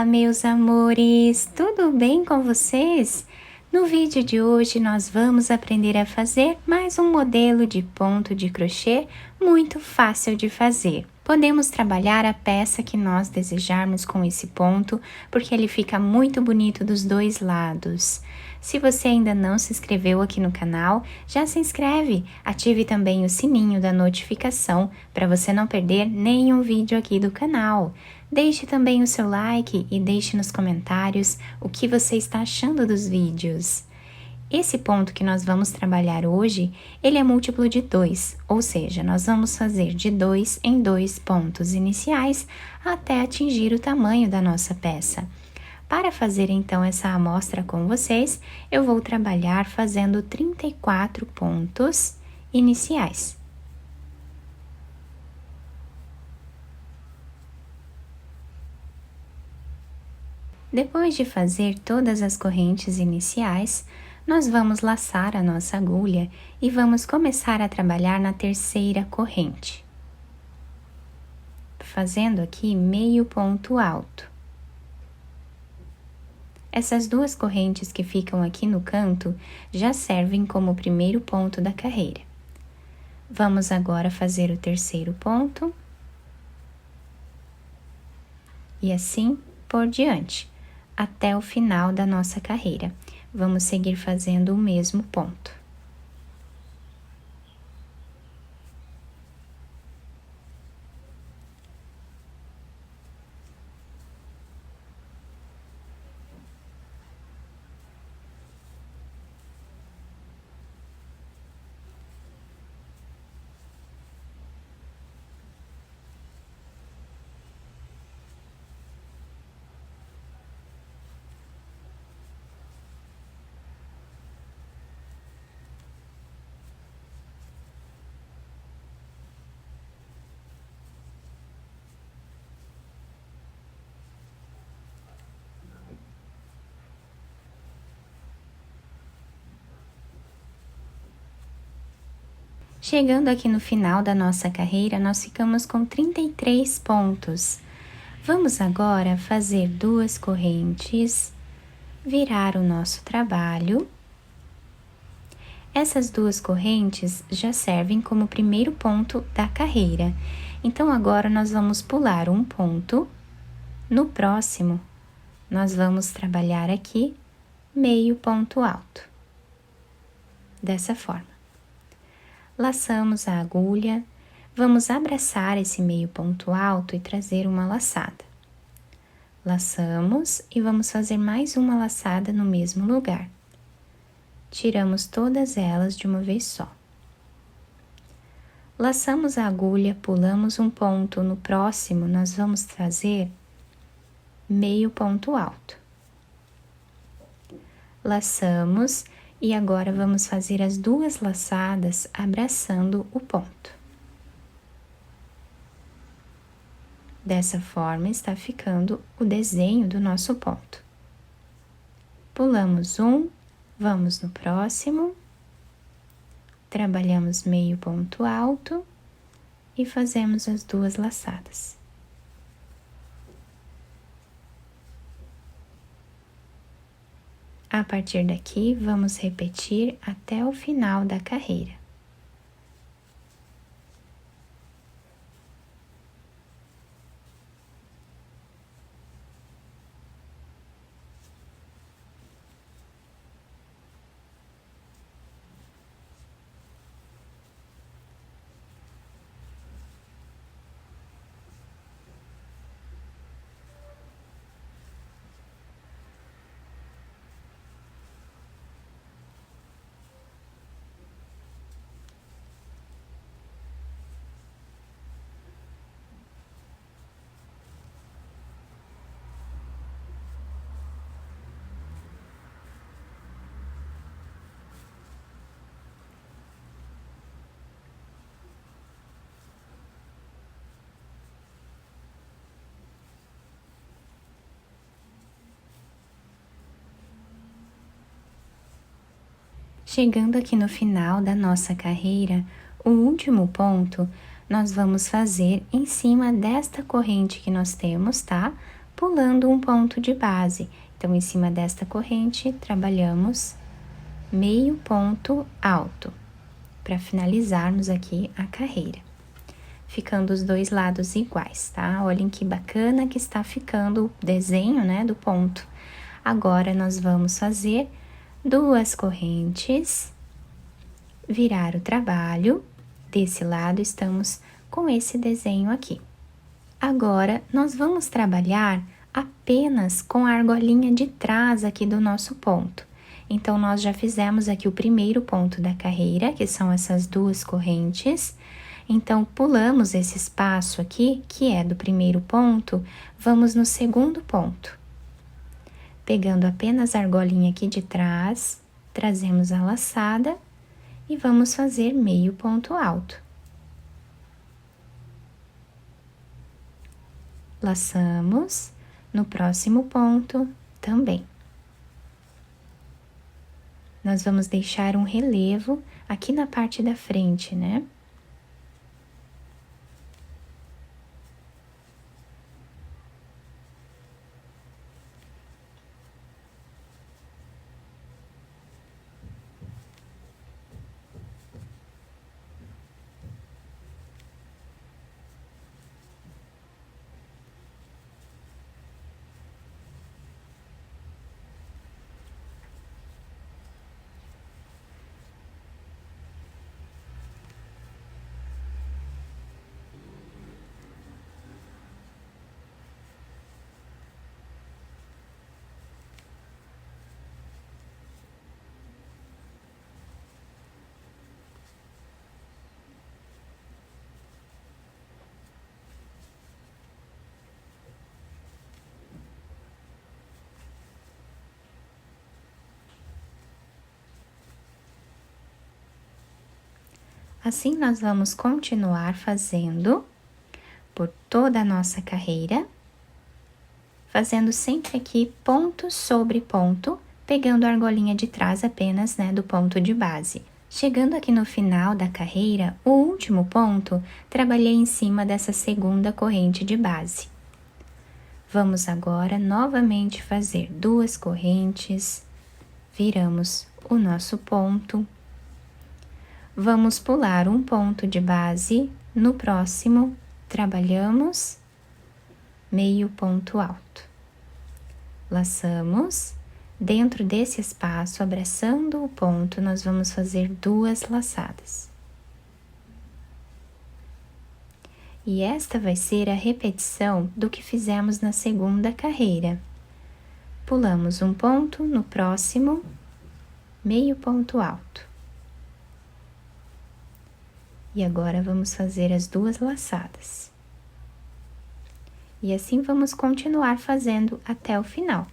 Olá, meus amores! Tudo bem com vocês? No vídeo de hoje nós vamos aprender a fazer mais um modelo de ponto de crochê muito fácil de fazer. Podemos trabalhar a peça que nós desejarmos com esse ponto, porque ele fica muito bonito dos dois lados. Se você ainda não se inscreveu aqui no canal, já se inscreve, ative também o sininho da notificação para você não perder nenhum vídeo aqui do canal. Deixe também o seu like e deixe nos comentários o que você está achando dos vídeos. Esse ponto que nós vamos trabalhar hoje, ele é múltiplo de 2, ou seja, nós vamos fazer de 2 em 2 pontos iniciais até atingir o tamanho da nossa peça. Para fazer então essa amostra com vocês, eu vou trabalhar fazendo 34 pontos iniciais. Depois de fazer todas as correntes iniciais, nós vamos laçar a nossa agulha e vamos começar a trabalhar na terceira corrente, fazendo aqui meio ponto alto. Essas duas correntes que ficam aqui no canto já servem como primeiro ponto da carreira. Vamos agora fazer o terceiro ponto e assim por diante, até o final da nossa carreira. Vamos seguir fazendo o mesmo ponto. Chegando aqui no final da nossa carreira, nós ficamos com 33 pontos. Vamos agora fazer duas correntes, virar o nosso trabalho. Essas duas correntes já servem como primeiro ponto da carreira. Então, agora nós vamos pular um ponto. No próximo, nós vamos trabalhar aqui meio ponto alto. Dessa forma. Laçamos a agulha, vamos abraçar esse meio ponto alto e trazer uma laçada. Laçamos e vamos fazer mais uma laçada no mesmo lugar. Tiramos todas elas de uma vez só. Laçamos a agulha, pulamos um ponto, no próximo nós vamos fazer meio ponto alto. Laçamos e agora vamos fazer as duas laçadas abraçando o ponto. Dessa forma está ficando o desenho do nosso ponto. Pulamos um, vamos no próximo, trabalhamos meio ponto alto e fazemos as duas laçadas. A partir daqui, vamos repetir até o final da carreira. Chegando aqui no final da nossa carreira, o último ponto nós vamos fazer em cima desta corrente que nós temos, tá? pulando um ponto de base. Então, em cima desta corrente, trabalhamos meio ponto alto, para finalizarmos aqui a carreira, ficando os dois lados iguais, tá? Olhem que bacana que está ficando o desenho, né, do ponto. Agora, nós vamos fazer 2 correntes, virar o trabalho, desse lado estamos com esse desenho aqui. Agora, nós vamos trabalhar apenas com a argolinha de trás aqui do nosso ponto. Então, nós já fizemos aqui o primeiro ponto da carreira, que são essas 2 correntes. Então, pulamos esse espaço aqui, que é do primeiro ponto, vamos no segundo ponto. Pegando apenas a argolinha aqui de trás, trazemos a laçada e vamos fazer meio ponto alto. Laçamos no próximo ponto também. Nós vamos deixar um relevo aqui na parte da frente, né? Assim, nós vamos continuar fazendo por toda a nossa carreira, fazendo sempre aqui ponto sobre ponto, pegando a argolinha de trás apenas, né, do ponto de base. Chegando aqui no final da carreira, o último ponto, trabalhei em cima dessa segunda corrente de base. Vamos agora novamente fazer 2 correntes, viramos o nosso ponto. Vamos pular um ponto de base, no próximo, trabalhamos meio ponto alto. Laçamos, dentro desse espaço, abraçando o ponto, nós vamos fazer 2 laçadas. E esta vai ser a repetição do que fizemos na segunda carreira. Pulamos um ponto, no próximo, meio ponto alto. E agora, vamos fazer as 2 laçadas. E assim vamos continuar fazendo até o final.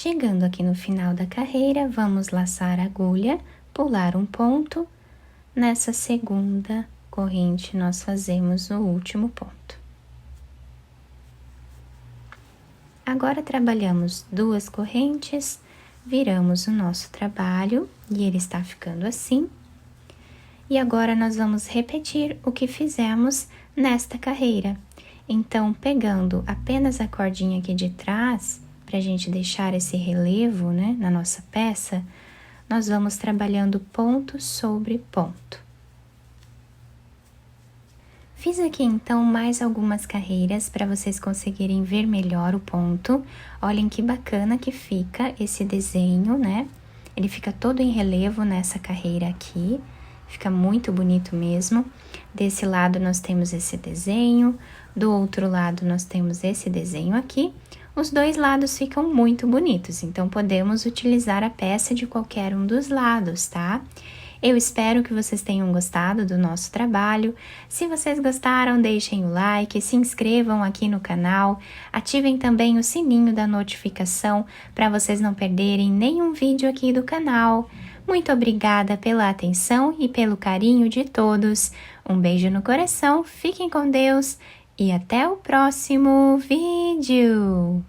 Chegando aqui no final da carreira, vamos laçar a agulha, pular um ponto. Nessa segunda corrente, nós fazemos o último ponto. Agora, trabalhamos 2 correntes, viramos o nosso trabalho e ele está ficando assim. E agora, nós vamos repetir o que fizemos nesta carreira. Então, pegando apenas a cordinha aqui de trás, para a gente deixar esse relevo, né, na nossa peça, nós vamos trabalhando ponto sobre ponto. Fiz aqui, então, mais algumas carreiras para vocês conseguirem ver melhor o ponto. Olhem que bacana que fica esse desenho, né? Ele fica todo em relevo nessa carreira aqui. Fica muito bonito mesmo. Desse lado nós temos esse desenho, do outro lado nós temos esse desenho aqui. Os dois lados ficam muito bonitos, então podemos utilizar a peça de qualquer um dos lados, tá? Eu espero que vocês tenham gostado do nosso trabalho. Se vocês gostaram, deixem o like, se inscrevam aqui no canal, ativem também o sininho da notificação para vocês não perderem nenhum vídeo aqui do canal. Muito obrigada pela atenção e pelo carinho de todos. Um beijo no coração, fiquem com Deus e até o próximo vídeo!